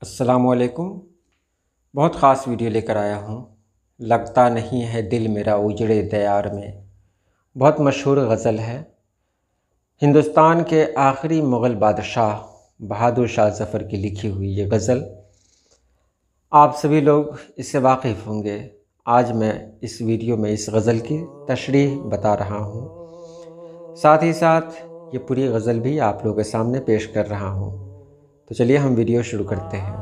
السلام علیکم۔ بہت خاص ویڈیو لے کر آیا ہوں۔ لگتا نہیں ہے دل میرا اجڑے دیار میں، بہت مشہور غزل ہے۔ ہندوستان کے آخری مغل بادشاہ بہادر شاہ ظفر کی لکھی ہوئی یہ غزل، آپ سبھی لوگ اس سے واقف ہوں گے۔ آج میں اس ویڈیو میں اس غزل کی تشریح بتا رہا ہوں، ساتھ ہی ساتھ یہ پوری غزل بھی آپ لوگوں کے سامنے پیش کر رہا ہوں۔ تو چلیے ہم ویڈیو شروع کرتے ہیں۔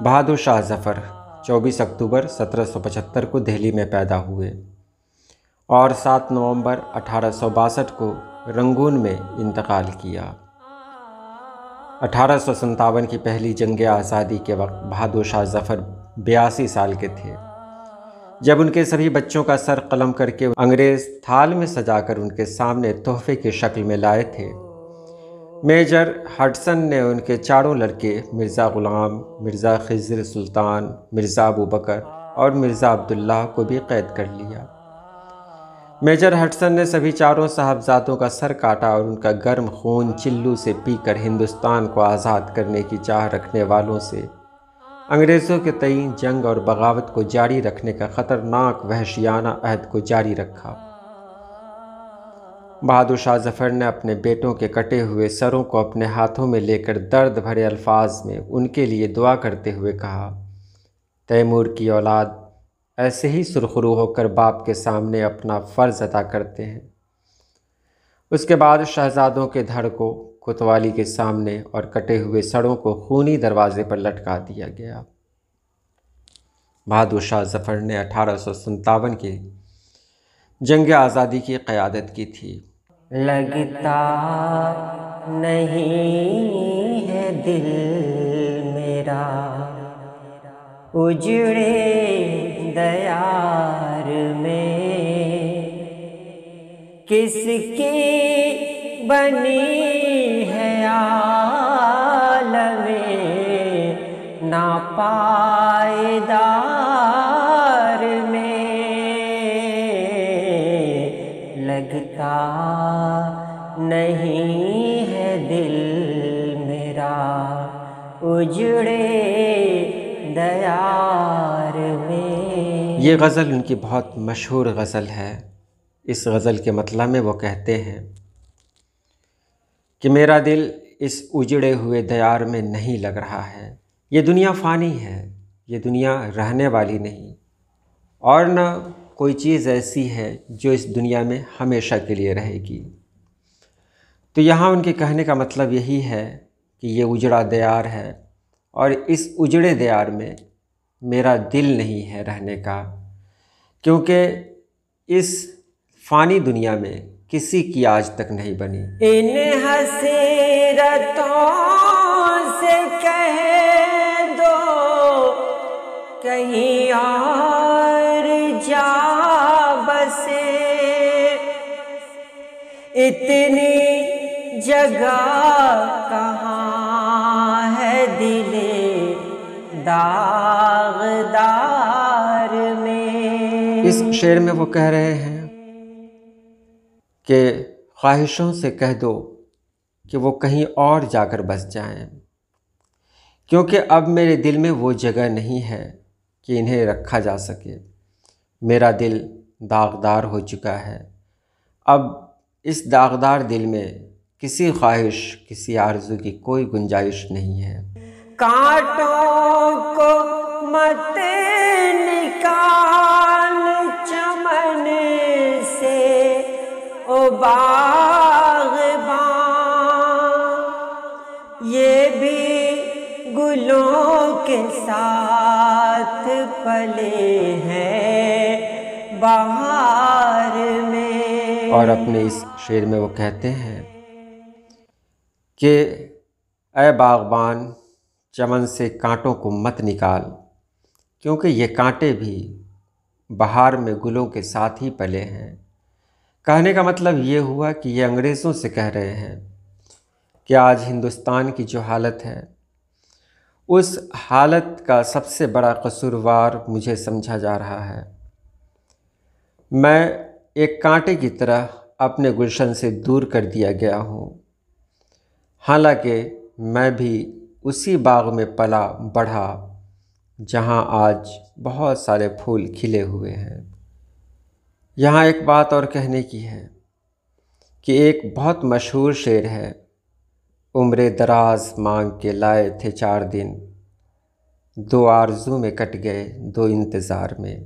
بہادر شاہ ظفر 24 اکتوبر 1775 کو دہلی میں پیدا ہوئے اور 7 نومبر 1862 کو رنگون میں انتقال کیا۔ 1857 کی پہلی جنگ آزادی کے وقت بہادر شاہ ظفر 82 سال کے تھے، جب ان کے سبھی بچوں کا سر قلم کر کے انگریز تھال میں سجا کر ان کے سامنے تحفے کی شکل میں لائے تھے۔ میجر ہڈسن نے ان کے چاروں لڑکے مرزا غلام، مرزا خضر سلطان، مرزا ابوبکر اور مرزا عبداللہ کو بھی قید کر لیا۔ میجر ہڈسن نے سبھی چاروں صاحبزادوں کا سر کاٹا اور ان کا گرم خون چلو سے پی کر ہندوستان کو آزاد کرنے کی چاہ رکھنے والوں سے انگریزوں کے تئیں جنگ اور بغاوت کو جاری رکھنے کا خطرناک وحشیانہ عہد کو جاری رکھا۔ بہادر شاہ ظفر نے اپنے بیٹوں کے کٹے ہوئے سروں کو اپنے ہاتھوں میں لے کر درد بھرے الفاظ میں ان کے لیے دعا کرتے ہوئے کہا، تیمور کی اولاد ایسے ہی سرخرو ہو کر باپ کے سامنے اپنا فرض ادا کرتے ہیں۔ اس کے بعد شہزادوں کے دھڑ کو کوتوالی کے سامنے اور کٹے ہوئے سروں کو خونی دروازے پر لٹکا دیا گیا۔ بہادر شاہ ظفر نے 1857 کی جنگ آزادی کی قیادت کی تھی۔ لگتا نہیں ہے دل میرا اجڑے دیار میں، کس کی بنی ہے عالم ناپائیدار میں، لگتا نہیں ہے دل میرا اجڑے دیار میں۔ یہ غزل ان کی بہت مشہور غزل ہے۔ اس غزل کے مطلب میں وہ کہتے ہیں کہ میرا دل اس اجڑے ہوئے دیار میں نہیں لگ رہا ہے۔ یہ دنیا فانی ہے، یہ دنیا رہنے والی نہیں، اور نہ کوئی چیز ایسی ہے جو اس دنیا میں ہمیشہ کے لیے رہے گی۔ تو یہاں ان کے کہنے کا مطلب یہی ہے کہ یہ اجڑا دیار ہے اور اس اجڑے دیار میں میرا دل نہیں ہے رہنے کا، کیونکہ اس فانی دنیا میں کسی کی آج تک نہیں بنی۔ ان حسرتوں سے کہہ دو کہیں اور جا بسے، اتنی جگہ کہاں ہے دل داغدار میں۔ اس شعر میں وہ کہہ رہے ہیں کہ خواہشوں سے کہہ دو کہ وہ کہیں اور جا کر بس جائیں، کیونکہ اب میرے دل میں وہ جگہ نہیں ہے کہ انہیں رکھا جا سکے۔ میرا دل داغدار ہو چکا ہے، اب اس داغدار دل میں کسی خواہش، کسی آرزو کی کوئی گنجائش نہیں ہے۔ کانٹوں کو مت نکال چمن سے او باغباں، یہ بھی گلوں کے ساتھ پلے ہیں بہار میں۔ اور اپنے اس شعر میں وہ کہتے ہیں کہ اے باغبان چمن سے کانٹوں کو مت نکال، کیونکہ یہ کانٹے بھی بہار میں گلوں کے ساتھ ہی پلے ہیں۔ کہنے کا مطلب یہ ہوا کہ یہ انگریزوں سے کہہ رہے ہیں کہ آج ہندوستان کی جو حالت ہے، اس حالت کا سب سے بڑا قصوروار مجھے سمجھا جا رہا ہے۔ میں ایک کانٹے کی طرح اپنے گلشن سے دور کر دیا گیا ہوں، حالانکہ میں بھی اسی باغ میں پلا بڑھا جہاں آج بہت سارے پھول کھلے ہوئے ہیں۔ یہاں ایک بات اور کہنے کی ہے کہ ایک بہت مشہور شعر ہے، عمر دراز مانگ کے لائے تھے 4 دن، 2 آرزو میں کٹ گئے 2 انتظار میں۔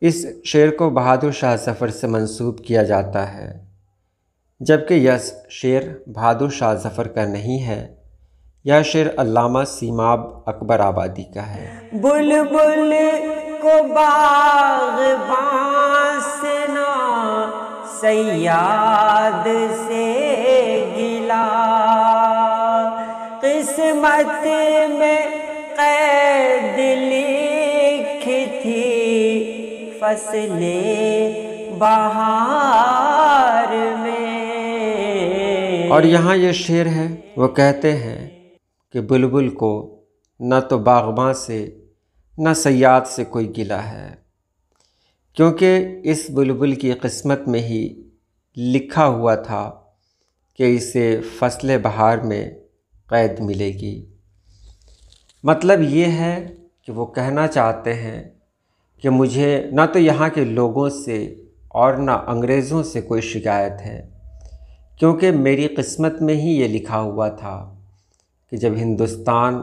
اس شعر کو بہادر شاہ ظفر سے منسوب کیا جاتا ہے، جبکہ یہ شعر بہادر شاہ ظفر کا نہیں ہے، یہ شعر علامہ سیماب اکبر آبادی کا ہے۔ بلبل کو باغباں سے نہ صیاد سے گلا، قسمت میں قید لکھی تھی فصل بہار میں۔ اور یہاں یہ شعر ہے، وہ کہتے ہیں کہ بلبل کو نہ تو باغباں سے نہ صیاد سے کوئی گلہ ہے، کیونکہ اس بلبل کی قسمت میں ہی لکھا ہوا تھا کہ اسے فصل بہار میں قید ملے گی۔ مطلب یہ ہے کہ وہ کہنا چاہتے ہیں کہ مجھے نہ تو یہاں کے لوگوں سے اور نہ انگریزوں سے کوئی شکایت ہے، کیونکہ میری قسمت میں ہی یہ لکھا ہوا تھا کہ جب ہندوستان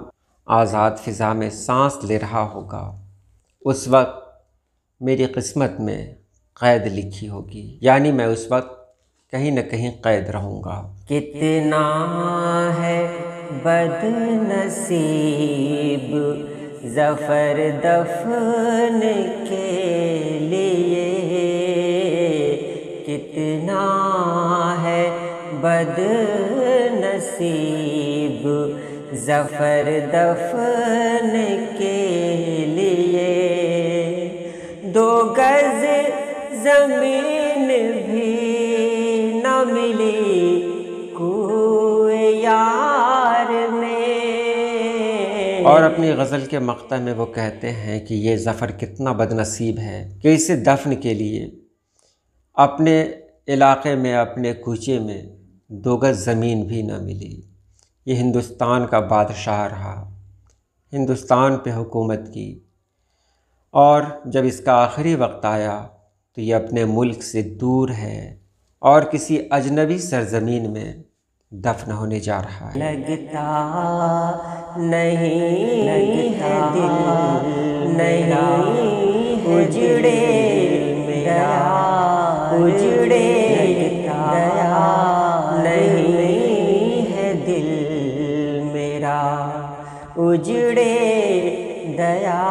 آزاد فضا میں سانس لے رہا ہوگا اس وقت میری قسمت میں قید لکھی ہوگی، یعنی میں اس وقت کہیں نہ کہیں قید رہوں گا۔ کتنا ہے بد نصیب ظفر دفن کے لیے، کتنا ہے بد نصیب ظفر دفن کے لیے، 2 گز زمین بھی نہ ملی کوئے یار میں۔ اور اپنی غزل کے مقطع میں وہ کہتے ہیں کہ یہ ظفر کتنا بد نصیب ہے کہ اسے دفن کے لیے اپنے علاقے میں، اپنے کوچے میں 2 گز زمین بھی نہ ملی۔ یہ ہندوستان کا بادشاہ رہا، ہندوستان پہ حکومت کی، اور جب اس کا آخری وقت آیا تو یہ اپنے ملک سے دور ہے اور کسی اجنبی سرزمین میں دفن ہونے جا رہا ہے۔ لگتا نہیں ہے دل نہیں اجڑے میرا، اجڑے گیا نہیں ہے دل میرا، اجڑے دیا